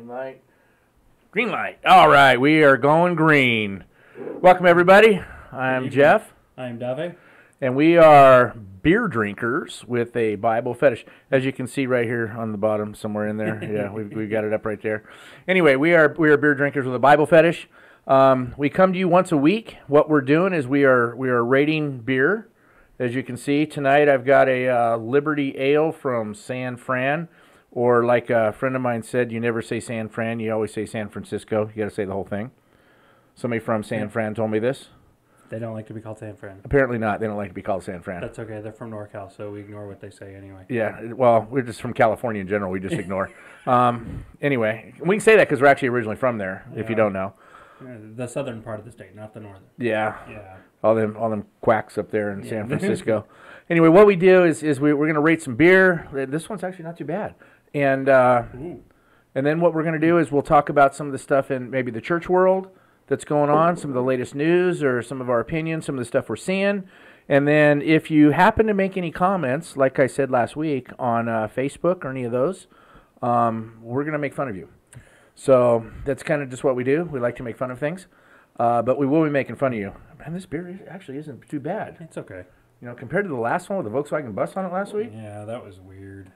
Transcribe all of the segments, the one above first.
Green light. Green light. All right, we are going green. Welcome, everybody. I'm Jeff. I'm Dave. And we are beer drinkers with a Bible fetish. As you can see right here on the bottom, somewhere in there. Yeah, we've got it up right there. Anyway, we are beer drinkers with a Bible fetish. We come to you once a week. What we're doing is we are rating beer. As you can see, tonight I've got a Liberty Ale from San Fran. Or like a friend of mine said, you never say San Fran, you always say San Francisco. You got to say the whole thing. Somebody from San Fran told me this. They don't like to be called San Fran. Apparently not. They don't like to be called San Fran. That's okay. They're from NorCal, so we ignore what they say anyway. Yeah, well, we're just from California in general. We just ignore. Anyway, we can say that because we're actually originally from there, if you don't know. The southern part of the state, not the northern. Yeah. Yeah. All them quacks up there in San Francisco. Anyway, what we do is we're going to rate some beer. This one's actually not too bad. And then what we're going to do is we'll talk about some of the stuff in maybe the church world that's going on, some of the latest news or some of our opinions, some of the stuff we're seeing. And then if you happen to make any comments, like I said last week, on Facebook or any of those, we're going to make fun of you. So that's kind of just what we do. We like to make fun of things. But we will be making fun of you. Man, this beer actually isn't too bad. It's okay. You know, compared to the last one with the Volkswagen bus on it last week. Yeah, that was weird.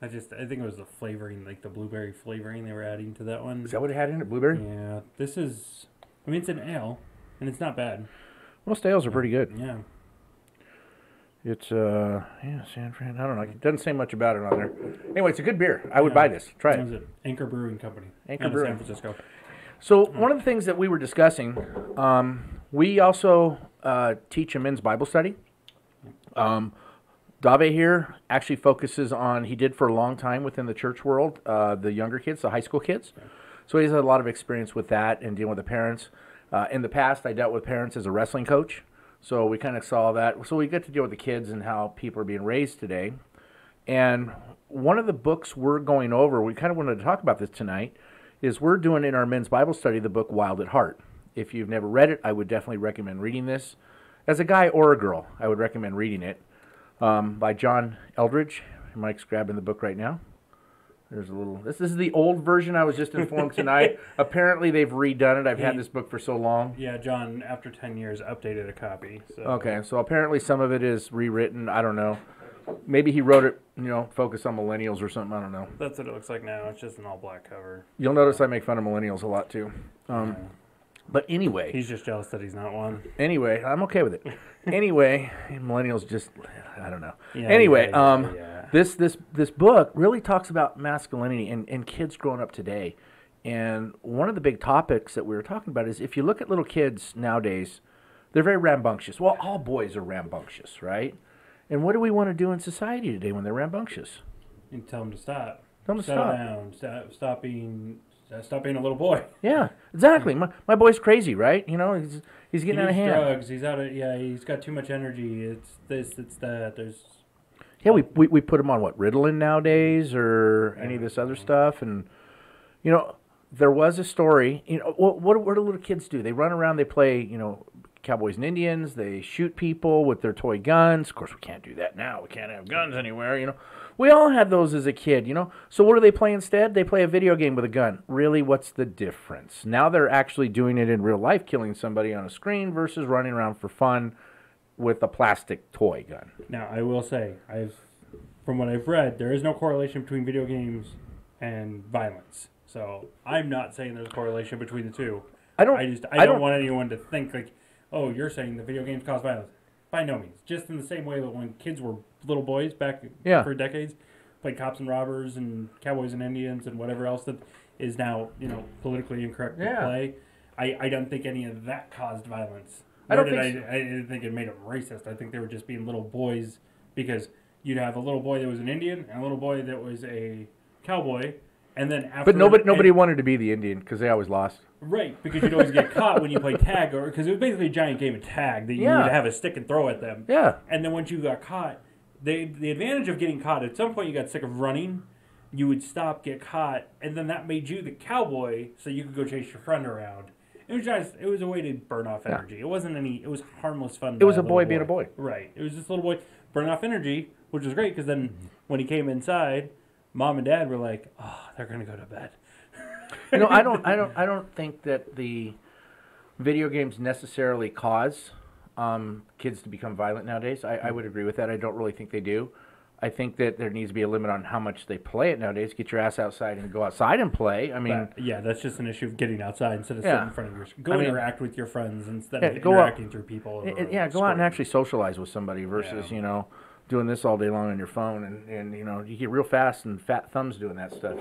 I think it was the flavoring, like the blueberry flavoring they were adding to that one. Is that what it had in it, blueberry? Yeah, this is, I mean, it's an ale, and it's not bad. Most ales are pretty good. Yeah. It's, San Fran. I don't know. It doesn't say much about it on there. Anyway, it's a good beer. I would buy this. Try it. What is it? Anchor Brewing Company. Anchor Brewing. San Francisco. So one of the things that we were discussing, we also teach a men's Bible study. Dave here actually focuses on, he did for a long time within the church world, the younger kids, the high school kids. Okay. So he has a lot of experience with that and dealing with the parents. In the past, I dealt with parents as a wrestling coach. So we kind of saw that. So we get to deal with the kids and how people are being raised today. And one of the books we're going over, we kind of wanted to talk about this tonight, is we're doing in our men's Bible study the book Wild at Heart. If you've never read it, I would definitely recommend reading this. As a guy or a girl, I would recommend reading it. By John Eldridge. Mike's grabbing the book right now. There's a little. This is the old version. I was just informed tonight. Apparently, they've redone it. I've had this book for so long. Yeah, John, after 10 years, updated a copy. So. Okay, so apparently some of it is rewritten. I don't know. Maybe he wrote it, focus on millennials or something. I don't know. That's what it looks like now. It's just an all-black cover. You'll notice I make fun of millennials a lot, too. But anyway. He's just jealous that he's not one. Anyway, I'm okay with it. Anyway, millennials just, I don't know. Yeah, anyway, yeah. This book really talks about masculinity and kids growing up today. And one of the big topics that we were talking about is if you look at little kids nowadays, they're very rambunctious. Well, all boys are rambunctious, right? And what do we want to do in society today when they're rambunctious? You tell them to stop. Tell them to Settle stop. down. Stop being a little boy. Yeah, exactly. My boy's crazy, right? He's getting out of hand. Drugs. He's got too much energy. It's this. It's that. Yeah, we put him on Ritalin nowadays or any of this other stuff, and there was a story. What do little kids do? They run around. They play cowboys and Indians. They shoot people with their toy guns. Of course, we can't do that now. We can't have guns anywhere. We all had those as a kid, So what do they play instead? They play a video game with a gun. Really, what's the difference? Now they're actually doing it in real life, killing somebody on a screen versus running around for fun with a plastic toy gun. Now, I will say, from what I've read, there is no correlation between video games and violence. So I'm not saying there's a correlation between the two. I don't want anyone to think like, oh, you're saying the video games cause violence. By no means. Just in the same way that when kids were little boys back for decades, played cops and robbers and cowboys and Indians and whatever else that is now, politically incorrect to play. I don't think any of that caused violence. I didn't think it made them racist. I think they were just being little boys because you'd have a little boy that was an Indian and a little boy that was a cowboy. And then after, but nobody wanted to be the Indian because they always lost. Right, because you'd always get caught when you played tag, because it was basically a giant game of tag that you would have a stick and throw at them. Yeah. And then once you got caught, the advantage of getting caught, at some point you got sick of running, you would stop, get caught, and then that made you the cowboy so you could go chase your friend around. It was a way to burn off energy. Yeah. It was harmless fun. It was a boy being a boy. Right. It was this little boy burning off energy, which was great because then when he came inside, Mom and Dad were like, oh, they're going to go to bed. I don't think that the video games necessarily cause kids to become violent nowadays. I would agree with that. I don't really think they do. I think that there needs to be a limit on how much they play it nowadays. Get your ass outside and go outside and play. I mean, yeah, that's just an issue of getting outside instead of sitting in front of your. Interact with your friends instead of interacting through people. Go out and actually socialize with somebody versus doing this all day long on your phone and you get real fast and fat thumbs doing that stuff.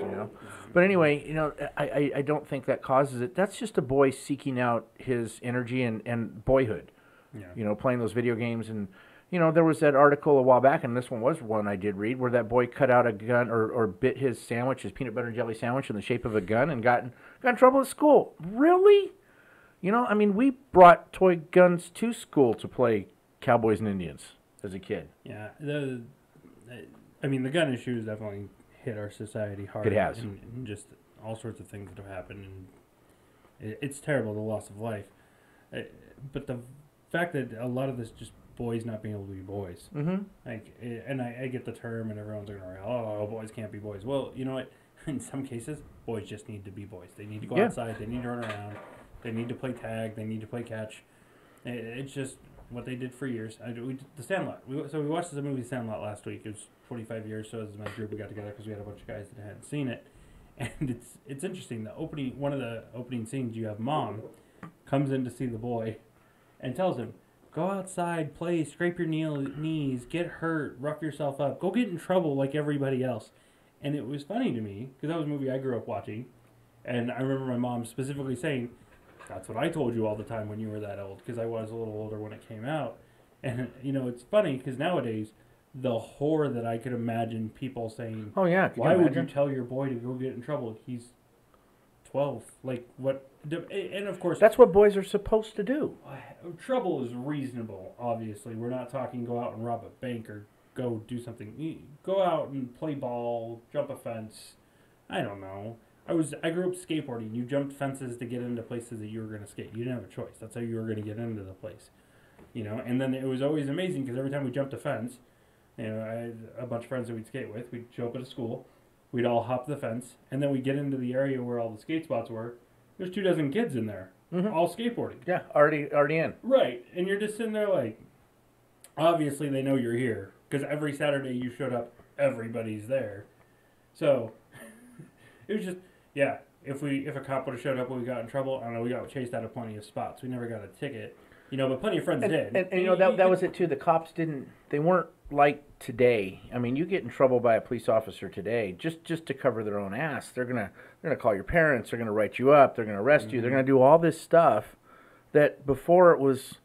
But anyway, I don't think that causes it. That's just a boy seeking out his energy and boyhood. Yeah. Playing those video games and. There was that article a while back, and this one was one I did read, where that boy cut out a gun or bit his sandwich, his peanut butter and jelly sandwich, in the shape of a gun and got in trouble at school. Really? We brought toy guns to school to play cowboys and Indians as a kid. Yeah. The gun issue has definitely hit our society hard. It has. And just all sorts of things that have happened. And it's terrible, the loss of life. But the fact that a lot of this just boys not being able to be boys. Mm-hmm. And I get the term, and everyone's going, oh, boys can't be boys. Well, you know what? In some cases, boys just need to be boys. They need to go outside. They need to run around. They need to play tag. They need to play catch. It's just what they did for years. The Sandlot. We watched the movie Sandlot last week. It was 45 years, so as my group we got together because we had a bunch of guys that hadn't seen it. And it's interesting. One of the opening scenes, you have Mom comes in to see the boy and tells him, go outside, play, scrape your knees, get hurt, rough yourself up, go get in trouble like everybody else. And it was funny to me, because that was a movie I grew up watching, and I remember my mom specifically saying, that's what I told you all the time when you were that old, because I was a little older when it came out. And, it's funny, because nowadays, the horror that I could imagine people saying, oh yeah, why would you tell your boy to go get in trouble? He's 12. Like, what? And of course, that's what boys are supposed to do. Trouble is reasonable, obviously. We're not talking go out and rob a bank or go do something. Go out and play ball, jump a fence. I don't know. I grew up skateboarding. You jumped fences to get into places that you were going to skate. You didn't have a choice. That's how you were going to get into the place. And then it was always amazing because every time we jumped a fence, I had a bunch of friends that we'd skate with. We'd show up at a school. We'd all hop the fence. And then we'd get into the area where all the skate spots were. There's 24 kids in there, all skateboarding. Yeah, already in. Right, and you're just sitting there like, obviously they know you're here, because every Saturday you showed up, everybody's there. So, it was just, if a cop would have showed up when we got in trouble, I don't know, we got chased out of plenty of spots. We never got a ticket, but plenty of friends did. And that was it too. The cops they weren't like today. You get in trouble by a police officer today, just to cover their own ass. They're gonna call your parents. They're gonna write you up. They're gonna arrest you. They're gonna do all this stuff that before it was,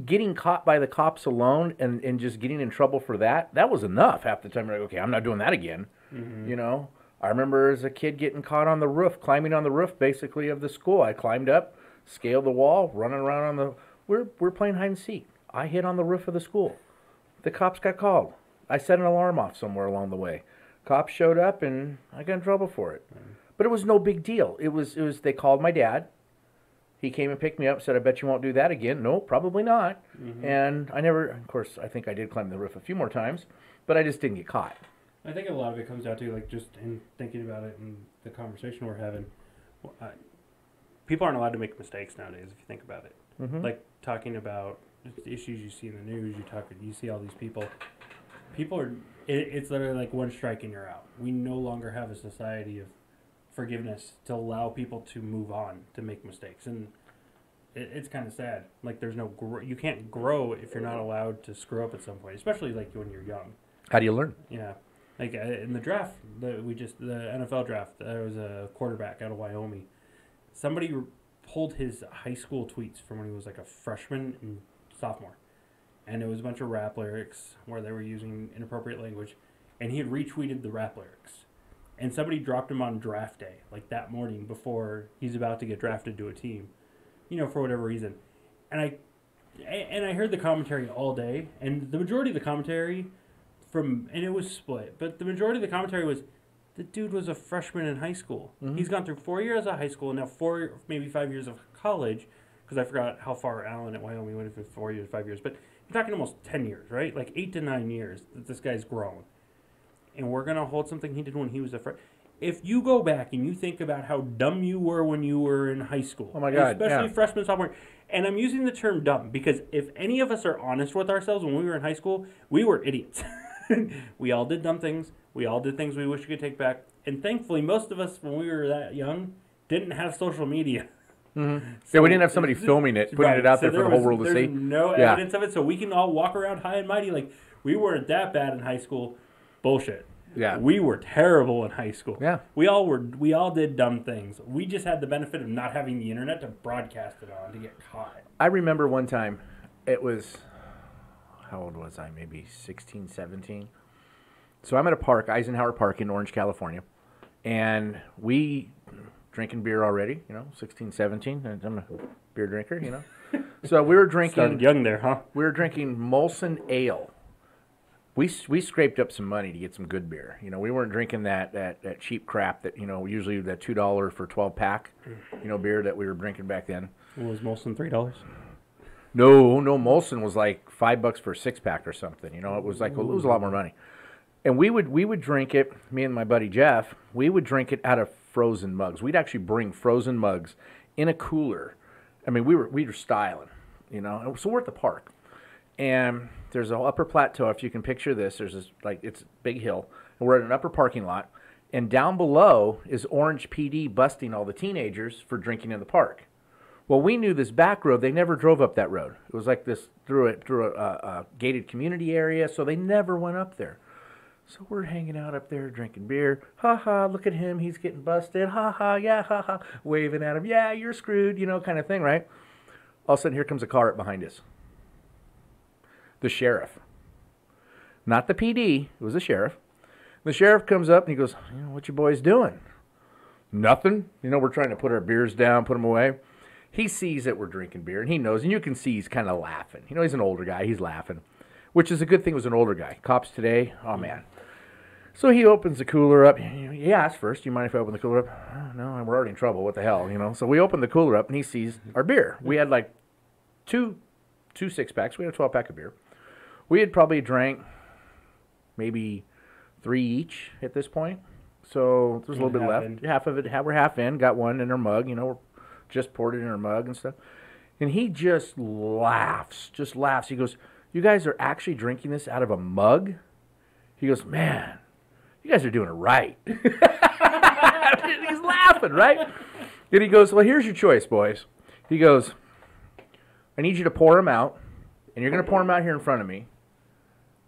getting caught by the cops alone and just getting in trouble for that was enough. Half the time you're like, okay, I'm not doing that again. Mm-hmm. I remember as a kid getting caught on the roof, climbing on the roof basically of the school. I climbed up, scaled the wall, running around on the. We're playing hide and seek. I hid on the roof of the school. The cops got called. I set an alarm off somewhere along the way. Cops showed up, and I got in trouble for it. But it was no big deal. It was. They called my dad. He came and picked me up, said, I bet you won't do that again. No, probably not. Mm-hmm. And I never, of course, I think I did climb the roof a few more times, but I just didn't get caught. I think a lot of it comes down to, like, just in thinking about it and the conversation we're having, people aren't allowed to make mistakes nowadays, if you think about it. Mm-hmm. Like, talking about the issues you see in the news, you see all these people. People are, it's literally like one strike and you're out. We no longer have a society of forgiveness to allow people to move on, to make mistakes. And it's kind of sad. Like, there's no, you can't grow if you're not allowed to screw up at some point, especially, like, when you're young. How do you learn? Yeah. Like, in the draft, the NFL draft, there was a quarterback out of Wyoming. Somebody pulled his high school tweets from when he was like a freshman and sophomore. And it was a bunch of rap lyrics where they were using inappropriate language. And he had retweeted the rap lyrics. And somebody dropped him on draft day, like that morning before he's about to get drafted to a team, for whatever reason. And I heard the commentary all day. And the majority of the commentary and it was split, but the majority of the commentary was, the dude was a freshman in high school. Mm-hmm. He's gone through 4 years of high school and now 4, maybe 5 years of college, because I forgot how far Allen at Wyoming went, if it was 4 years, 5 years, but you're talking almost 10 years, right? Like 8 to 9 years that this guy's grown. And we're going to hold something he did when he was a freshman. if you go back and you think about how dumb you were when you were in high school, oh my God, especially freshman, sophomore, and I'm using the term dumb because if any of us are honest with ourselves when we were in high school, we were idiots. We all did dumb things. We all did things we wish we could take back. And thankfully, most of us, when we were that young, didn't have social media. Mm-hmm. So we didn't have somebody filming it, putting it out there for the whole world to see. There's no evidence of it, so we can all walk around high and mighty like we weren't that bad in high school. Bullshit. Yeah. We were terrible in high school. Yeah. We all did dumb things. We just had the benefit of not having the internet to broadcast it on to get caught. I remember one time, it was, how old was I? Maybe 16, 17. So I'm at a park, Eisenhower Park in Orange, California, and we drinking beer already, 16, 17, and I'm a beer drinker, So we were drinking. Started young there, huh? We were drinking Molson Ale. We scraped up some money to get some good beer. We weren't drinking that cheap crap that, usually that $2 for 12 pack, beer that we were drinking back then. Was Molson $3? No, Molson was like $5 for a 6-pack or something. It was like, it was a lot more money. And we would drink it, me and my buddy Jeff, we would drink it out of frozen mugs. We'd actually bring frozen mugs in a cooler. I mean, we were styling, So we're at the park. And there's an upper plateau. If you can picture this, there's this, it's a big hill. And we're at an upper parking lot. And down below is Orange PD busting all the teenagers for drinking in the park. Well, we knew this back road. They never drove up that road. It was like this through a gated community area, so they never went up there. So we're hanging out up there drinking beer. Ha ha, look at him. He's getting busted. Ha ha, yeah, ha ha. Waving at him. Yeah, you're screwed, kind of thing, right? All of a sudden, here comes a car up behind us. The sheriff. Not the PD. It was the sheriff. The sheriff comes up and he goes, what you boys doing? Nothing. We're trying to put our beers down, put them away. He sees that we're drinking beer, and he knows, and you can see he's kind of laughing. He's an older guy. He's laughing, which is a good thing. Was an older guy. Cops today, oh, man. So he opens the cooler up. He asks first, do you mind if I open the cooler up? Oh, no, we're already in trouble. What the hell, So we open the cooler up, and he sees our beer. We had like two 6-packs. We had a 12-pack of beer. We had probably drank maybe 3 each at this point. So there's a little bit left. Half of it, we're half in. Got one in our mug, we're just poured it in our mug and stuff. And he just laughs. He goes, you guys are actually drinking this out of a mug? He goes, man, you guys are doing it right. He's laughing, right? And he goes, well, here's your choice, boys. He goes, I need you to pour them out, and you're going to pour them out here in front of me,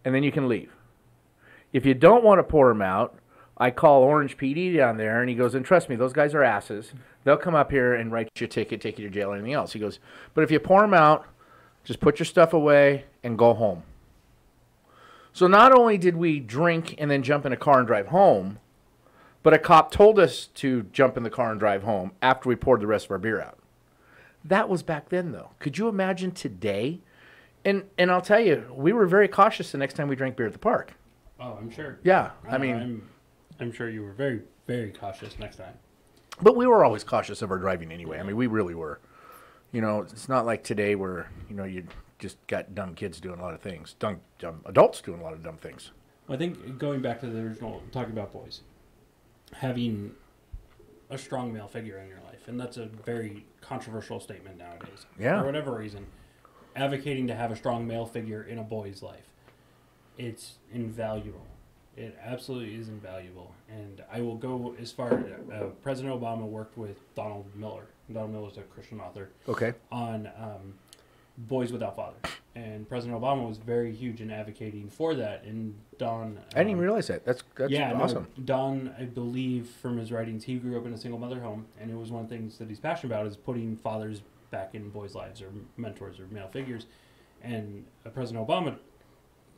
and then you can leave. If you don't want to pour them out, I call Orange PD down there, and he goes, and trust me, those guys are asses. They'll come up here and write you a ticket, take you to jail, or anything else. He goes, but if you pour them out, just put your stuff away and go home. So not only did we drink and then jump in a car and drive home, but a cop told us to jump in the car and drive home after we poured the rest of our beer out. That was back then, though. Could you imagine today? And I'll tell you, we were very cautious the next time we drank beer at the park. Oh, I'm sure. Yeah, I'm sure you were very, very cautious next time. But we were always cautious of our driving anyway. We really were. It's not like today where, you just got dumb kids doing a lot of things. Dumb adults doing a lot of dumb things. I think going back to the original, talking about boys, having a strong male figure in your life, and that's a very controversial statement nowadays. Yeah. For whatever reason, advocating to have a strong male figure in a boy's life, it's invaluable. It absolutely is invaluable. And I will go as far as President Obama worked with Donald Miller. Donald Miller is a Christian author. Okay. On Boys Without Fathers. And President Obama was very huge in advocating for that. And Don... I didn't even realize that. That's awesome. No, Don, I believe, from his writings, he grew up in a single mother home. And it was one of the things that he's passionate about is putting fathers back in boys' lives, or mentors, or male figures. And President Obama,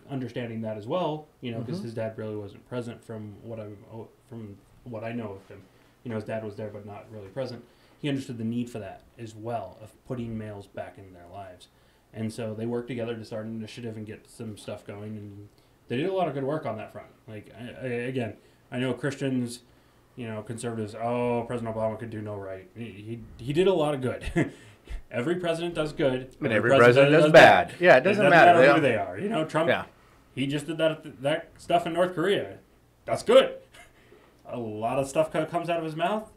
understanding that as well, because his dad really wasn't present from what I know of him. His dad was there but not really present. He understood the need for that as well, of putting males back in their lives. And so they worked together to start an initiative and get some stuff going, and they did a lot of good work on that front. Again, I know Christians, conservatives, President Obama could do no right. He did a lot of good. Every president does good. And every president does bad. Yeah, it doesn't matter who they are. Trump, he just did that stuff in North Korea. That's good. a lot of stuff that comes out of his mouth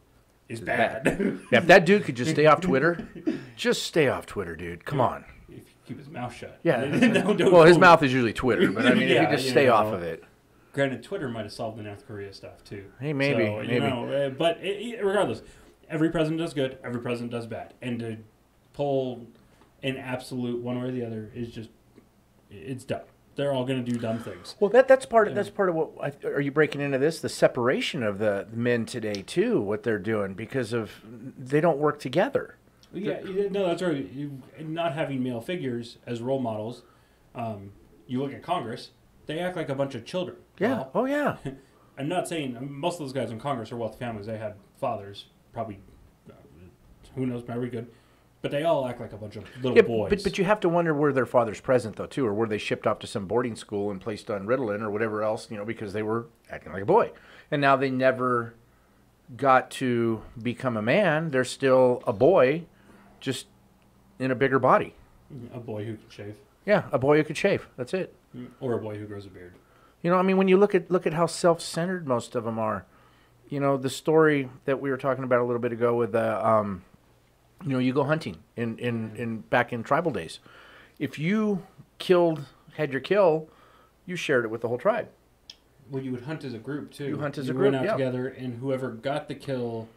is bad. Yeah, if that dude could just stay off Twitter, just stay off Twitter, dude. Come on. If you keep his mouth shut. Yeah. Well, his mouth is usually Twitter, but I mean, if you just stay off of it. Granted, Twitter might have solved the North Korea stuff too. Hey, maybe. So, maybe. But regardless, every president does good, every president does bad, and to pull an absolute one way or the other is just, it's dumb. They're all going to do dumb things. Well, that's part of what. Are you breaking into this? The separation of the men today too. What they're doing because of they don't work together. Yeah, no, that's right. Not having male figures as role models. You look at Congress; they act like a bunch of children. Yeah. Well, Oh yeah. I'm not saying most of those guys in Congress are wealthy families. They had fathers, probably. Who knows? Very good. But they all act like a bunch of little boys. But you have to wonder were their fathers present though too, or were they shipped off to some boarding school and placed on Ritalin or whatever else, because they were acting like a boy, and now they never got to become a man. They're still a boy, just in a bigger body. A boy who can shave. Yeah, a boy who could shave. That's it. Or a boy who grows a beard. I mean, when you look at how self-centered most of them are. The story that we were talking about a little bit ago with the. You go hunting in back in tribal days. If you had your kill, you shared it with the whole tribe. Well, you would hunt as a group too. You hunt as a group. group, Went out yeah. together, and whoever got the kill,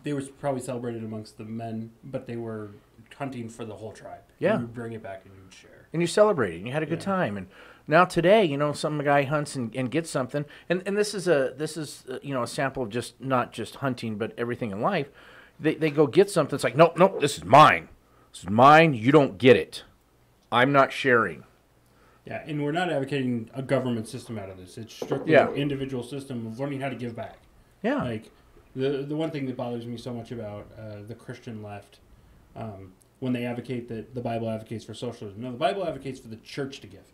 they were probably celebrated amongst the men, but they were hunting for the whole tribe. Yeah. You would bring it back and you would share. And you celebrated, and you had a good time. And now today, some guy hunts and gets something, and this is a sample of just not just hunting, but everything in life. They go get something. It's like, no, this is mine. This is mine. You don't get it. I'm not sharing. Yeah, and we're not advocating a government system out of this. It's strictly an individual system of learning how to give back. Yeah. Like, the one thing that bothers me so much about the Christian left, when they advocate that the Bible advocates for socialism. No, the Bible advocates for the church to give.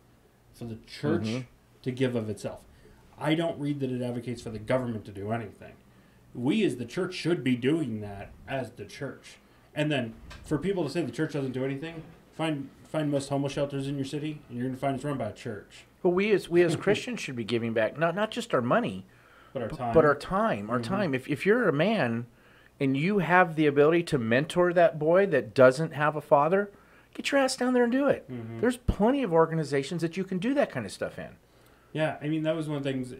For the church to give of itself. I don't read that it advocates for the government to do anything. We as the church should be doing that as the church. And then for people to say the church doesn't do anything, find most homeless shelters in your city, and you're going to find it's run by a church. But we as Christians should be giving back not just our money, but our time. But our time. Our time. If you're a man and you have the ability to mentor that boy that doesn't have a father, get your ass down there and do it. There's plenty of organizations that you can do that kind of stuff in. Yeah, I mean, that was one of the things.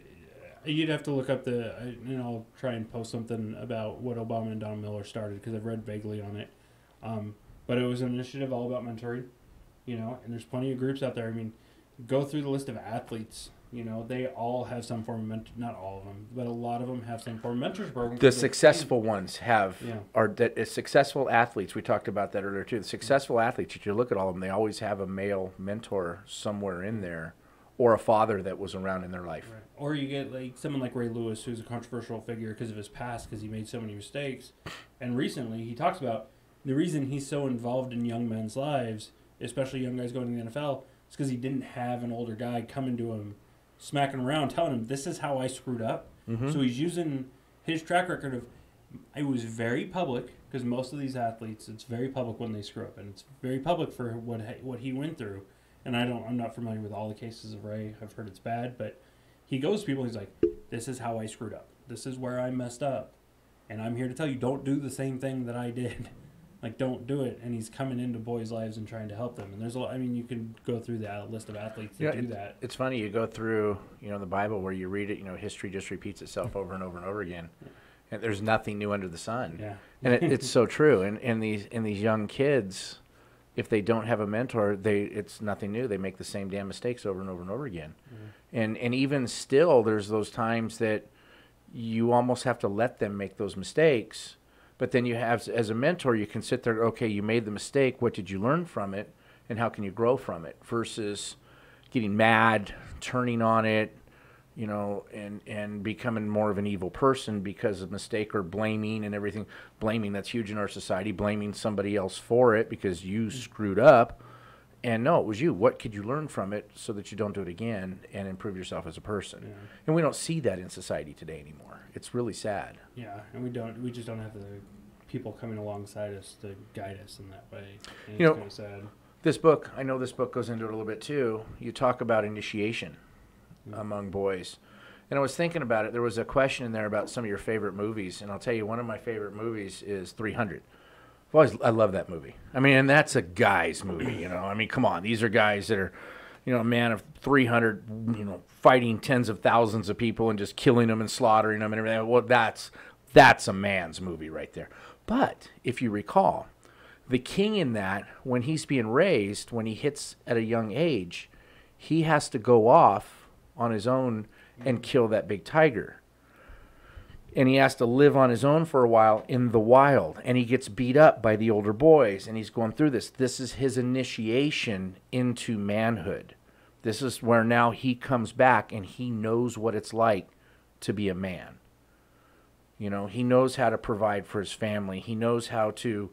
You'd have to look up I'll try and post something about what Obama and Don Miller started because I've read vaguely on it. But it was an initiative all about mentoring, and there's plenty of groups out there. I mean, go through the list of athletes. They all have some form of mentor. Not all of them, but a lot of them have some form of mentors program. The successful ones successful athletes. We talked about that earlier too. The successful athletes, if you look at all of them, they always have a male mentor somewhere in there, or a father that was around in their life. Right. Or you get someone like Ray Lewis, who's a controversial figure because of his past, because he made so many mistakes. And recently, he talks about the reason he's so involved in young men's lives, especially young guys going to the NFL, is because he didn't have an older guy coming to him, smacking around, telling him, this is how I screwed up. So he's using his track record of, it was very public, because most of these athletes, it's very public when they screw up, and it's very public for what he went through. And I'm not familiar with all the cases of Ray. I've heard it's bad, but he goes to people, he's like, this is how I screwed up. This is where I messed up. And I'm here to tell you, don't do the same thing that I did. Don't do it. And he's coming into boys' lives and trying to help them. And there's you can go through that list of athletes that do that. It's funny, you go through, the Bible where you read it, history just repeats itself over and over and over again. And there's nothing new under the sun. Yeah. And it's so true. And these young kids, if they don't have a mentor, it's nothing new. They make the same damn mistakes over and over and over again. And even still, there's those times that you almost have to let them make those mistakes. But then you have, as a mentor, you can sit there, okay, you made the mistake. What did you learn from it? And how can you grow from it? Versus getting mad, turning on it, and becoming more of an evil person because of mistake, or blaming and everything. Blaming, that's huge in our society. Blaming somebody else for it because you screwed up. And no, it was you. What could you learn from it so that you don't do it again and improve yourself as a person? Yeah. And we don't see that in society today anymore. It's really sad. Yeah, and we just don't have the people coming alongside us to guide us in that way. And it's kind of sad. I know this book goes into it a little bit too. You talk about initiation among boys. And I was thinking about it. There was a question in there about some of your favorite movies, and I'll tell you, one of my favorite movies is 300. I love that movie. I mean, and that's a guy's movie, you know. I mean, come on. These are guys that are, you know, a man of 300, you know, fighting tens of thousands of people and just killing them and slaughtering them and everything. Well, that's a man's movie right there. But if you recall, the king in that, when he's being raised, when he hits at a young age, he has to go off on his own and kill that big tiger. And he has to live on his own for a while in the wild. And he gets beat up by the older boys. And he's going through this. This is his initiation into manhood. This is where now he comes back and he knows what it's like to be a man. You know, he knows how to provide for his family. He knows how to,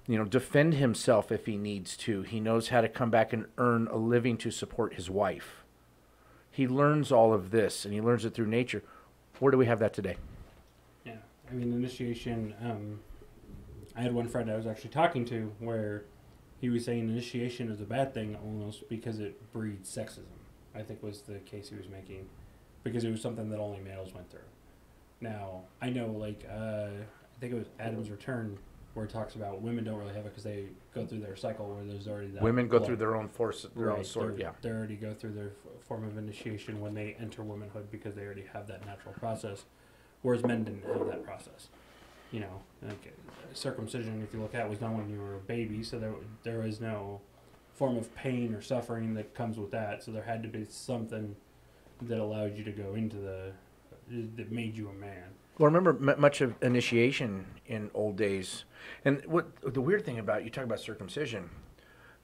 you know, defend himself if he needs to. He knows how to come back and earn a living to support his wife. He learns all of this, and he learns it through nature. Where do we have that today? Yeah, I mean, initiation, I had one friend I was actually talking to where he was saying initiation is a bad thing almost because it breeds sexism, I think was the case he was making, because it was something that only males went through. Now, I know, like, I think it was Adam's Return, where it talks about women don't really have it because they go through their cycle where there's already that. Women go through their own force, their own sword, yeah. They already go through their form of initiation when they enter womanhood because they already have that natural process, whereas men didn't have that process. You know, like circumcision, if you look at, was done when you were a baby, so there was no form of pain or suffering that comes with that. So there had to be something that allowed you to go into that made you a man. Well, I remember much of initiation in old days. And what the weird thing about, you talk about circumcision,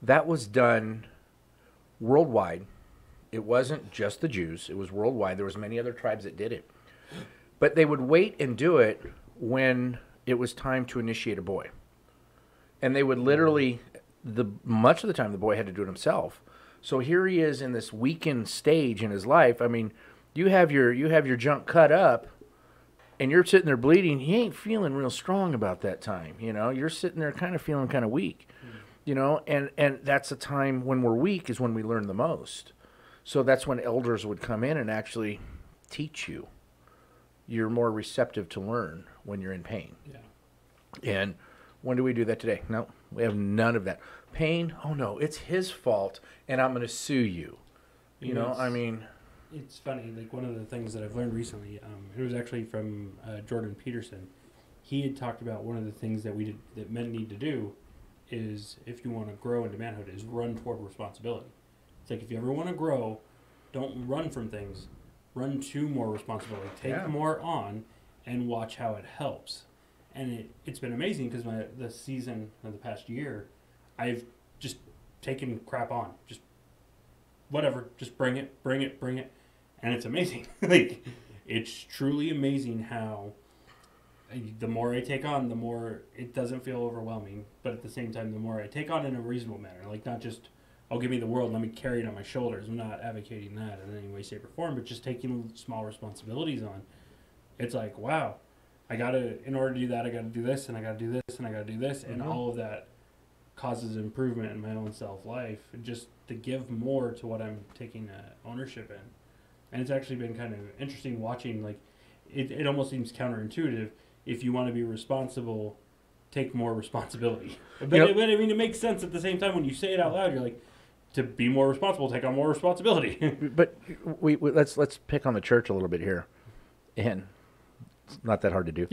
that was done worldwide. It wasn't just the Jews. It was worldwide. There was many other tribes that did it. But they would wait and do it when it was time to initiate a boy. And they would literally, much of the time, the boy had to do it himself. So here he is in this weakened stage in his life. I mean, you have your junk cut up, and you're sitting there bleeding. He ain't feeling real strong about that time, you know. You're sitting there kind of feeling kind of weak, you know. And that's a time when we're weak is when we learn the most. So that's when elders would come in and actually teach you. You're more receptive to learn when you're in pain. Yeah. And when do we do that today? No, we have none of that. Pain, oh no, it's his fault, and I'm going to sue you. You know, I mean... It's funny, like one of the things that I've learned recently, it was actually from Jordan Peterson. He had talked about one of the things that that men need to do is, if you want to grow into manhood, is run toward responsibility. It's like if you ever want to grow, don't run from things, run to more responsibility. Take more on and watch how it helps. And it's been amazing because the season of the past year, I've just taken crap on. Just whatever, just bring it. And it's amazing. Like, it's truly amazing how the more I take on, the more it doesn't feel overwhelming. But at the same time, the more I take on in a reasonable manner. Like, not just, oh, give me the world, let me carry it on my shoulders. I'm not advocating that in any way, shape, or form, but just taking small responsibilities on. It's like, wow, in order to do that, I got to do this, and I got to do this, and I got to do this. And all of that causes improvement in my own self-life, just to give more to what I'm taking ownership in. And it's actually been kind of interesting watching, like, it almost seems counterintuitive. If you want to be responsible, take more responsibility. But I mean, it makes sense at the same time when you say it out loud. You're like, to be more responsible, take on more responsibility. But let's pick on the church a little bit here, and it's not that hard to do.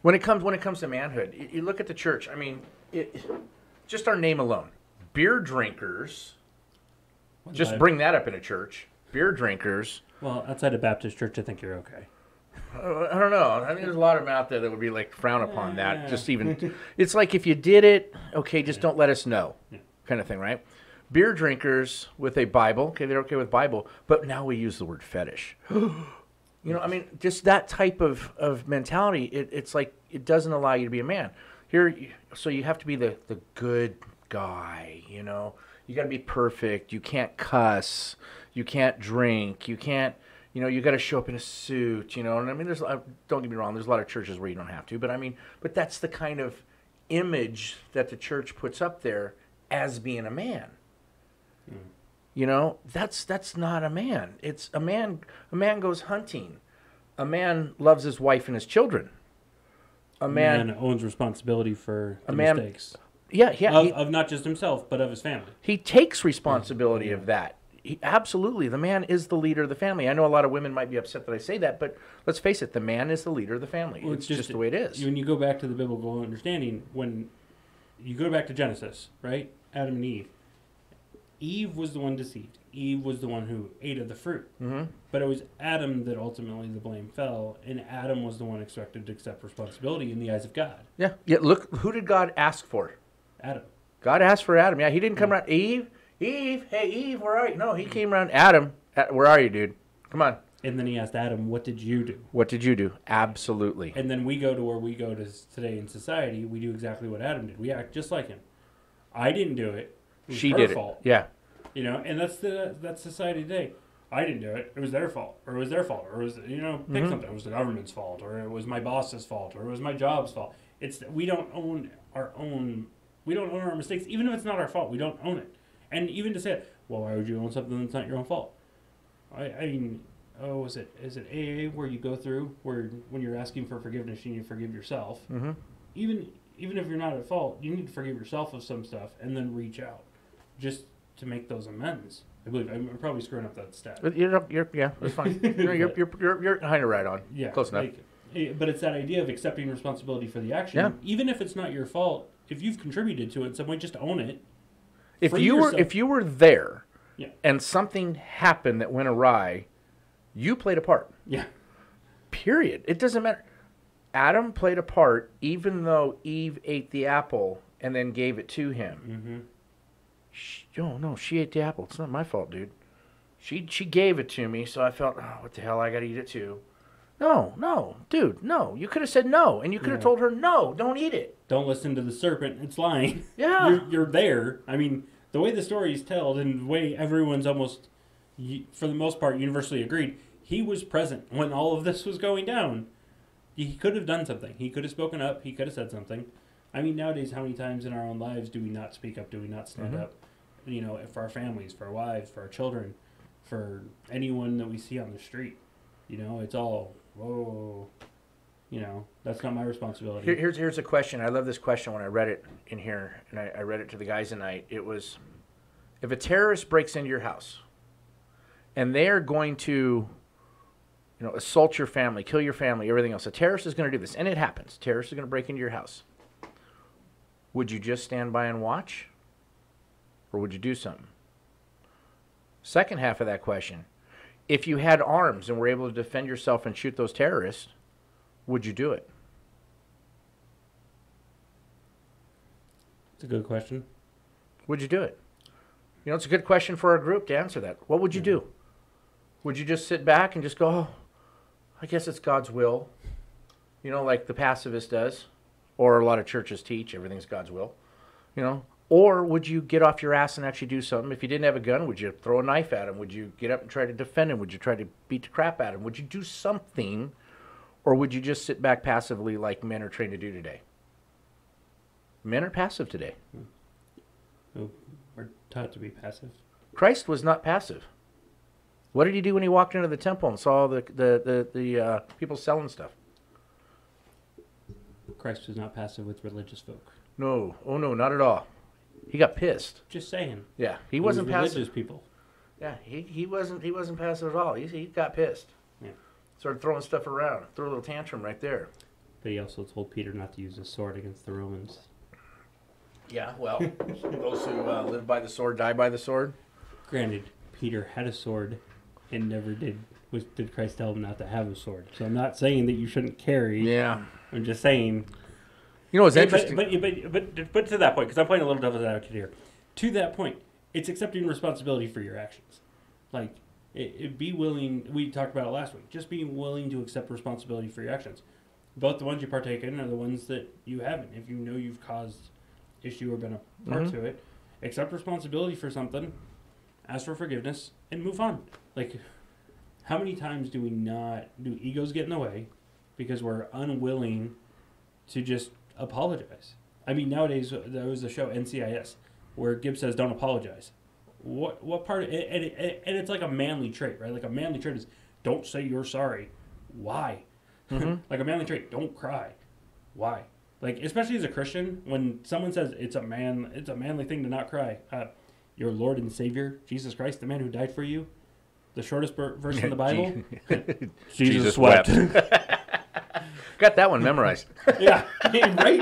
When it comes to manhood, you look at the church. I mean, just our name alone, beer drinkers. Just bring that up in a church. Beer drinkers. Well, outside of Baptist church, I think you're okay. I don't know. I think there's a lot of them out there that would be like frown upon that. Just even, it's like if you did it, okay, just don't let us know, kind of thing, right? Beer drinkers with a Bible, okay, they're okay with Bible, but now we use the word fetish. You know, I mean, just that type of mentality. It's like it doesn't allow you to be a man. Here, so you have to be the good guy. You know, you got to be perfect. You can't cuss. You can't drink. You can't. You know, you got to show up in a suit, you know. And I mean, don't get me wrong, there's a lot of churches where you don't have to, but I mean, but that's the kind of image that the church puts up there as being a man. You know, that's not a man. It's a man. A man goes hunting. A man loves his wife and his children. A man owns responsibility for the mistakes. Yeah. Of not just himself, but of his family. He takes responsibility of that. Absolutely. The man is the leader of the family. I know a lot of women might be upset that I say that, but let's face it, the man is the leader of the family. Well, it's just the way it is. When you go back to the biblical understanding, when you go back to Genesis, right? Adam and Eve. Eve was the one deceived. Eve was the one who ate of the fruit. Mm-hmm. But it was Adam that ultimately the blame fell, and Adam was the one expected to accept responsibility in the eyes of God. Yeah. Look, who did God ask for? Adam. God asked for Adam. Yeah, he didn't come around. Eve, hey, Eve, where are you? No, he came around. Adam, where are you, dude? Come on. And then he asked Adam, what did you do? What did you do? Absolutely. And then we go to where we go to today in society. We do exactly what Adam did. We act just like him. I didn't do it. She did fault. it. Yeah. You know, and that's society today. I didn't do it. It was their fault, or it was their fault, or it was pick something. It was the government's fault, or it was my boss's fault, or it was my job's fault. It's we don't own our mistakes, even if it's not our fault. We don't own it. And even to say, well, why would you own something that's not your own fault? I mean, is it AA where you go through where when you're asking for forgiveness, you need to forgive yourself. Mm-hmm. Even if you're not at fault, you need to forgive yourself of some stuff and then reach out, just to make those amends. I believe I'm probably screwing up that stat. Yeah, that's fine. you're kind of right on. Yeah, close enough. But it's that idea of accepting responsibility for the action, even if it's not your fault. If you've contributed to it in some way, just own it. If you were there, and something happened that went awry, you played a part. Yeah. Period. It doesn't matter. Adam played a part, even though Eve ate the apple and then gave it to him. Mm-hmm. She ate the apple. It's not my fault, dude. She gave it to me, so I felt, what the hell, I got to eat it too. No, dude, no. You could have said no, and you could have told her, no, don't eat it. Don't listen to the serpent. It's lying. Yeah. You're there. I mean, the way the story is told and the way everyone's almost, for the most part, universally agreed, he was present when all of this was going down. He could have done something. He could have spoken up. He could have said something. I mean, nowadays, how many times in our own lives do we not speak up? Do we not stand up? You know, for our families, for our wives, for our children, for anyone that we see on the street. You know, it's all, whoa, you know, that's not my responsibility. Here's a question. I love this question when I read it in here, and I read it to the guys tonight. It was, if a terrorist breaks into your house, and they are going to, assault your family, kill your family, everything else, a terrorist is going to do this, and it happens. Terrorists are going to break into your house. Would you just stand by and watch? Or would you do something? Second half of that question. If you had arms and were able to defend yourself and shoot those terrorists, would you do it? It's a good question. Would you do it? It's a good question for our group to answer that. What would you do? Would you just sit back and just go, I guess it's God's will, like the pacifist does, or a lot of churches teach everything's God's will, Or would you get off your ass and actually do something? If you didn't have a gun, would you throw a knife at him? Would you get up and try to defend him? Would you try to beat the crap out of him? Would you do something? Or would you just sit back passively like men are trained to do today? Men are passive today. We're taught to be passive. Christ was not passive. What did he do when he walked into the temple and saw the people selling stuff? Christ was not passive with religious folk. No. Oh, no, not at all. He got pissed. Just saying. Yeah, he wasn't passive. Religious people. Yeah, he wasn't passive at all. He got pissed. Yeah. Started throwing stuff around. Threw a little tantrum right there. But he also told Peter not to use his sword against the Romans. Yeah, well, those who live by the sword die by the sword. Granted, Peter had a sword and never did Christ tell him not to have a sword. So I'm not saying that you shouldn't carry. Yeah. I'm just saying. It's interesting. But to that point, because I'm playing a little devil's advocate here. To that point, it's accepting responsibility for your actions. Like, be willing. We talked about it last week. Just being willing to accept responsibility for your actions. Both the ones you partake in are the ones that you haven't. If you know you've caused issue or been a part to it, accept responsibility for something, ask for forgiveness, and move on. Like, how many times do egos get in the way because we're unwilling to just apologize? I mean, nowadays, there was a show, NCIS, where Gibbs says, don't apologize. what part of it, and it's like a manly trait, right? Like a manly trait is don't say you're sorry. Why? Like a manly trait, don't cry. Why? Like, especially as a Christian, when someone says it's a manly thing to not cry. Your Lord and Savior, Jesus Christ, the man who died for you, the shortest verse in the Bible, Jesus wept. Got that one memorized. Yeah, right?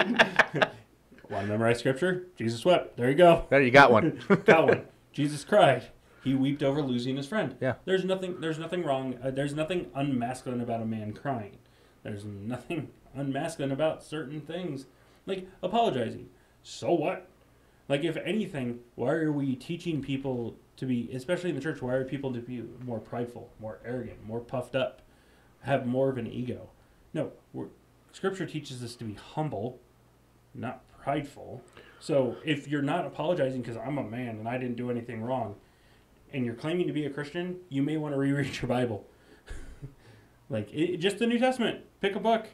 Want to memorize scripture? Jesus wept. There you go. There, you got one. Got one. Jesus cried. He wept over losing his friend. Yeah. There's nothing wrong. There's nothing unmasculine about a man crying. There's nothing unmasculine about certain things. Like apologizing. So what? Like, if anything, why are we teaching people to be, especially in the church, why are people to be more prideful, more arrogant, more puffed up, have more of an ego? No, Scripture teaches us to be humble, not prideful. So if you're not apologizing because I'm a man and I didn't do anything wrong, and you're claiming to be a Christian, you may want to reread your Bible. Like, just the New Testament. Pick a book.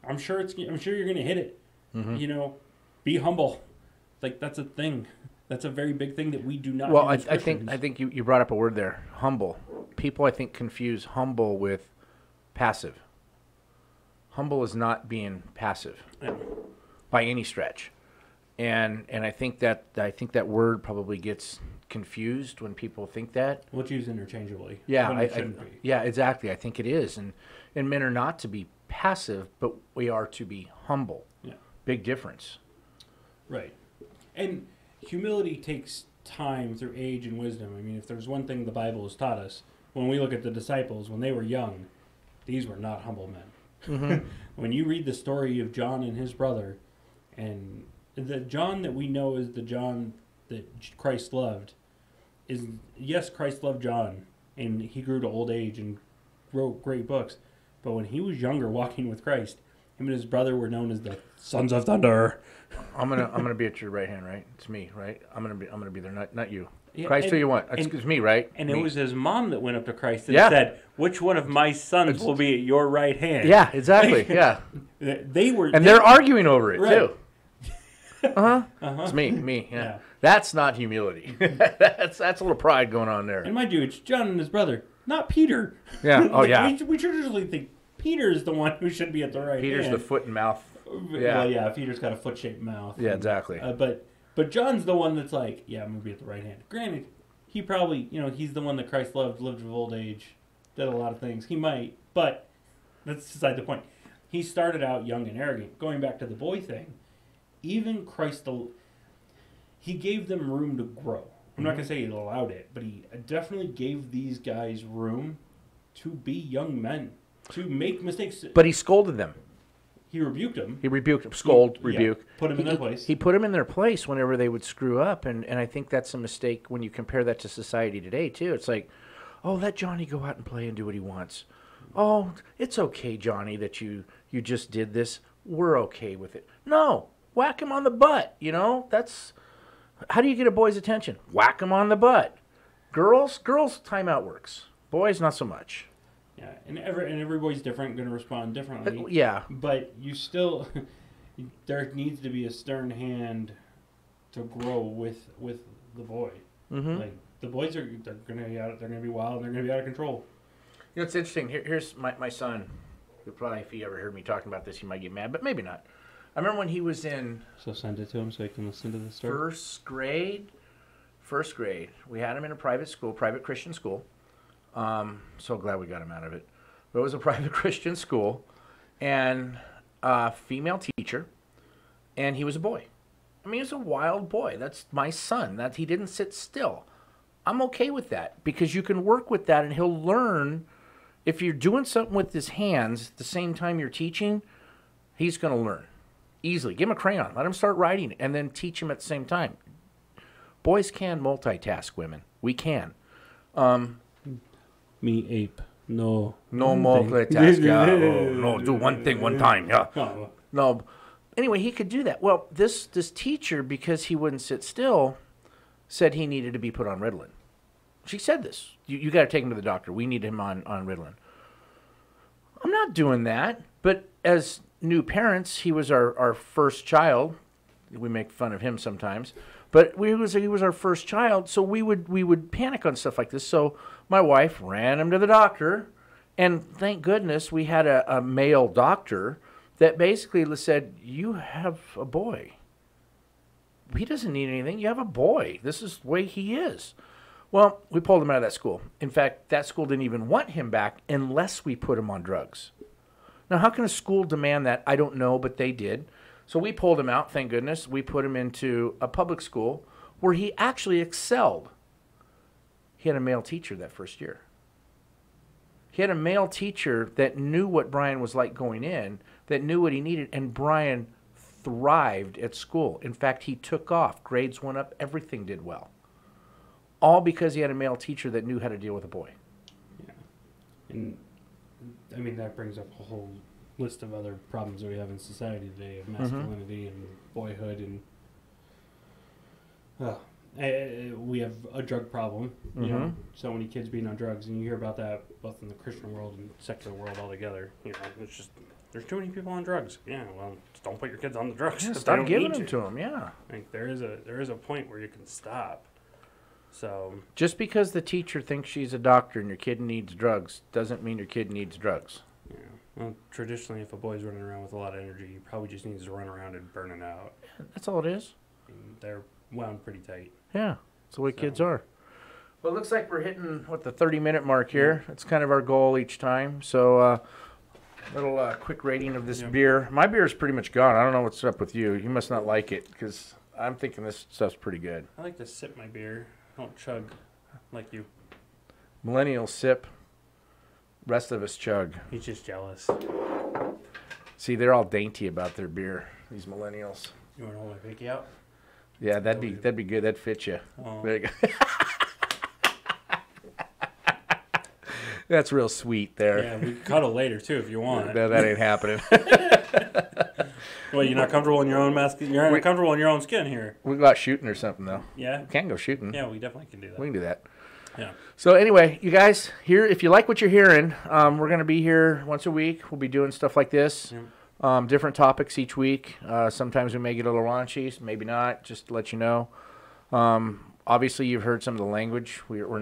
I'm sure you're going to hit it. You know, be humble. Like, that's a thing. That's a very big thing that we do not. Well, I think you brought up a word there, humble. People, I think, confuse humble with passive. Humble is not being passive by any stretch, and I think that word probably gets confused when people think that. Well, it's used interchangeably. Yeah, yeah, exactly. I think it is, and men are not to be passive, but we are to be humble. Yeah, big difference. Right. And humility takes time through age and wisdom. I mean, if there's one thing the Bible has taught us, when we look at the disciples, when they were young, these were not humble men. When you read the story of John and his brother, and the John that we know is the John that Christ loved, is, yes, Christ loved John, and he grew to old age and wrote great books, but when he was younger walking with Christ, him and his brother were known as the Sons of Thunder. I'm gonna be at your right hand, right? It's me, right? I'm gonna be there, not you. Yeah, Christ, who you want? It's me, right? And me. It was his mom that went up to Christ and said, "Which one of my sons will be at your right hand?" Yeah, exactly. Yeah, they're arguing over it right. too. It's me. Yeah. That's not humility. that's a little pride going on there. And mind you, it's John and his brother, not Peter. Yeah. Oh, yeah. We traditionally think Peter is the one who should be at the right Peter's hand. the foot and mouth. Yeah. Well, yeah, Peter's got a foot-shaped mouth. Yeah, exactly. But John's the one that's like, yeah, I'm going to be at the right hand. Granted, he probably, he's the one that Christ loved, lived of old age, did a lot of things. He might, but that's beside the point. He started out young and arrogant. Going back to the boy thing, even Christ, he gave them room to grow. I'm not going to say he allowed it, but he definitely gave these guys room to be young men, to make mistakes. But he scolded them. He rebuked them. Rebuke. Put them in their place. He put them in their place whenever they would screw up, and I think that's a mistake when you compare that to society today, too. It's like, oh, let Johnny go out and play and do what he wants. Oh, it's okay, Johnny, that you just did this. We're okay with it. No, whack him on the butt, That's... How do you get a boy's attention? Whack him on the butt. Girls, timeout works. Boys, not so much. Yeah, and every boy's different, going to respond differently. Yeah. But you still, there needs to be a stern hand to grow with the boy. Mm-hmm. Like the boys they're going to be wild, and they're going to be out of control. It's interesting. Here's my son. Probably, if he ever heard me talking about this, he might get mad, but maybe not. I remember when he was in... So send it to him so he can listen to the story. First grade. We had him in a private Christian school. So glad we got him out of it. But it was a private Christian school, and a female teacher, and he was a boy. I mean, he was a wild boy. That's my son. That he didn't sit still. I'm okay with that, because you can work with that, and he'll learn. If you're doing something with his hands at the same time you're teaching, he's going to learn. Easily. Give him a crayon. Let him start writing, and then teach him at the same time. Boys can multitask, women. We can. Me ape. No. No multitask. Yeah. No, do one thing one time. Yeah. No. Anyway, he could do that. Well, this teacher, because he wouldn't sit still, said he needed to be put on Ritalin. She said this. You got to take him to the doctor. We need him on Ritalin. I'm not doing that. But as new parents, he was our first child. We make fun of him sometimes. But he was our first child, so we would panic on stuff like this. So my wife ran him to the doctor, and thank goodness we had a male doctor that basically said, "You have a boy. He doesn't need anything. You have a boy. This is the way he is." Well, we pulled him out of that school. In fact, that school didn't even want him back unless we put him on drugs. Now, how can a school demand that? I don't know, but they did. So we pulled him out, thank goodness. We put him into a public school where he actually excelled. He had a male teacher that first year. He had a male teacher that knew what Brian was like going in, that knew what he needed, and Brian thrived at school. In fact, he took off. Grades went up. Everything did well. All because he had a male teacher that knew how to deal with a boy. Yeah. And, I mean, that brings up a whole list of other problems that we have in society today of masculinity and boyhood, and we have a drug problem. You know, so many kids being on drugs, and you hear about that both in the Christian world and secular world altogether. You know, it's just there's too many people on drugs. Yeah, well, just don't put your kids on the drugs. Yeah, stop giving them to them. Yeah, like there is a point where you can stop. So just because the teacher thinks she's a doctor and your kid needs drugs doesn't mean your kid needs drugs. Yeah. Well, traditionally, if a boy's running around with a lot of energy, he probably just needs to run around and burn it out. That's all it is. And they're wound pretty tight. Yeah, that's the way kids are. Well, it looks like we're hitting, the 30-minute mark here. That's kind of our goal each time. So, little quick rating of this beer. My beer is pretty much gone. I don't know what's up with you. You must not like it because I'm thinking this stuff's pretty good. I like to sip my beer. I don't chug like you. Millennials sip. Rest of us chug. He's just jealous. See, they're all dainty about their beer, these millennials. You want to hold my pinky out? Yeah, that'd be good. That'd fit you. Oh. There you go. That's real sweet there. Yeah, we can cuddle later too if you want. No, that ain't happening. Well, you're not comfortable in your own mask. You're not comfortable in your own skin here. We go out shooting or something though. Yeah, we can go shooting. Yeah, we definitely can do that. We can do that. Yeah. So anyway, you guys, here, if you like what you're hearing, we're going to be here once a week. We'll be doing stuff like this, different topics each week. Sometimes we may get a little raunchy, maybe not, just to let you know. Obviously, you've heard some of the language. We're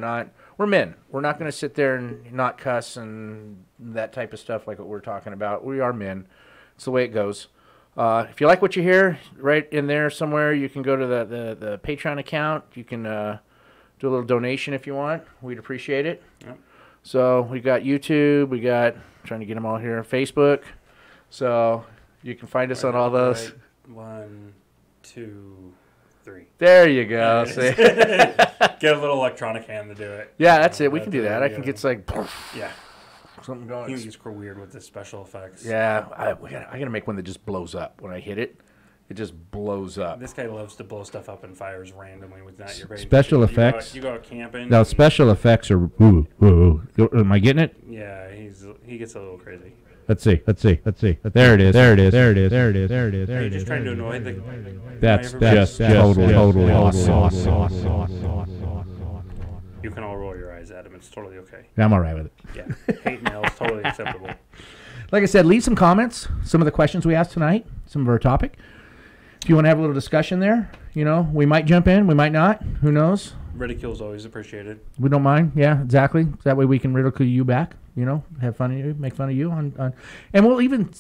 men. We're not going to sit there and not cuss and that type of stuff like what we're talking about. We are men. It's the way it goes. If you like what you hear, right in there somewhere, you can go to the Patron account. You can do a little donation if you want. We'd appreciate it. Yep. So we got YouTube. We got, trying to get them all here, Facebook. So you can find us on all those. Right. 1, 2, 3. There you go. Get a little electronic hand to do it. Yeah, that's it. We can do that. I can get something going. You just grow weird with the special effects. Yeah, I gotta make one that just blows up when I hit it. It just blows up. This guy loves to blow stuff up in fires randomly with not your brain. Special effects. You go out camping. Now, special effects are. Am I getting it? Yeah, he gets a little crazy. Let's see. There it is. Are you just trying to annoy the? That's just totally awesome. You can all roll your eyes at him. It's totally okay. I'm all right with it. Yeah, hate mail is totally acceptable. Like I said, leave some comments. Some of the questions we asked tonight, some of our topic. If you want to have a little discussion there, we might jump in, we might not. Who knows? Ridicule is always appreciated. We don't mind. Yeah, exactly. That way we can ridicule you back. Have fun of you, make fun of you on and we'll even.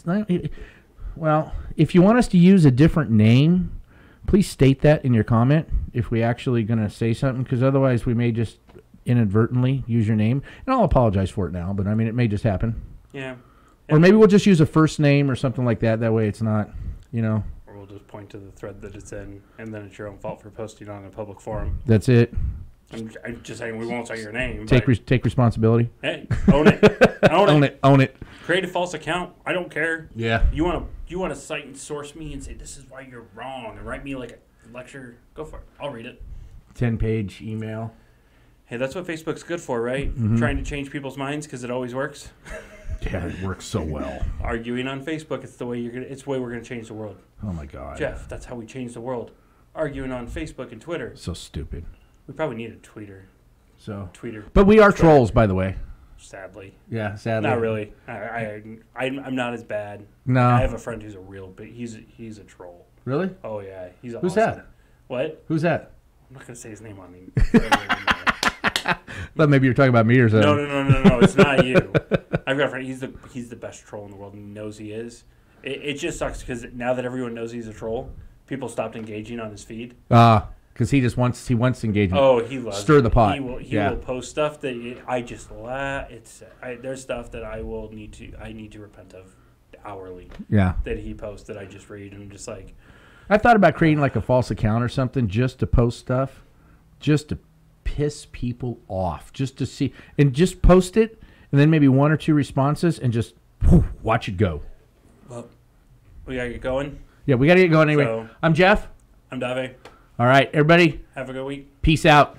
Well, if you want us to use a different name, please state that in your comment. If we actually going to say something, because otherwise we may just inadvertently use your name, and I'll apologize for it now. But I mean, it may just happen. Yeah. Or maybe we'll just use a first name or something like that. That way it's not, Or we'll just point to the thread that it's in, and then it's your own fault for posting on a public forum. That's it. I'm just saying we won't say your name. Take responsibility. Hey, own it. Own it. Create a false account. I don't care. Yeah. You want to cite and source me and say this is why you're wrong and write me like a lecture. Go for it. I'll read it. 10-page email. Hey, that's what Facebook's good for, right? Mm-hmm. Trying to change people's minds because it always works. Yeah, it works so well. Arguing on Facebook, it's the way we're gonna change the world. Oh my God, Jeff, that's how we change the world. Arguing on Facebook and Twitter. So stupid. We probably need a tweeter. Tweeter. But we are trolls, by the way. Sadly. Yeah, sadly. Not really. I'm not as bad. No. I have a friend who's he's a troll. Really? Oh yeah, he's awesome. Who's that? What? Who's that? I'm not gonna say his name on the. But maybe you're talking about me or something. No. It's not you. I've got a friend. He's the best troll in the world, and he knows he is. It just sucks because now that everyone knows he's a troll, people stopped engaging on his feed. Because he wants engagement. Oh, he loves stir the pot. He will post stuff that I just laugh. There's stuff that I need to repent of hourly. Yeah. That he posts that I just read and I'm just like. I thought about creating like a false account or something just to post stuff, just to piss people off, just to see, and just post it, and then maybe 1 or 2 responses, and just watch it go. Well, we gotta get going. Yeah, we gotta get going anyway. So, I'm Jeff. I'm Dave. All right, everybody. Have a good week. Peace out.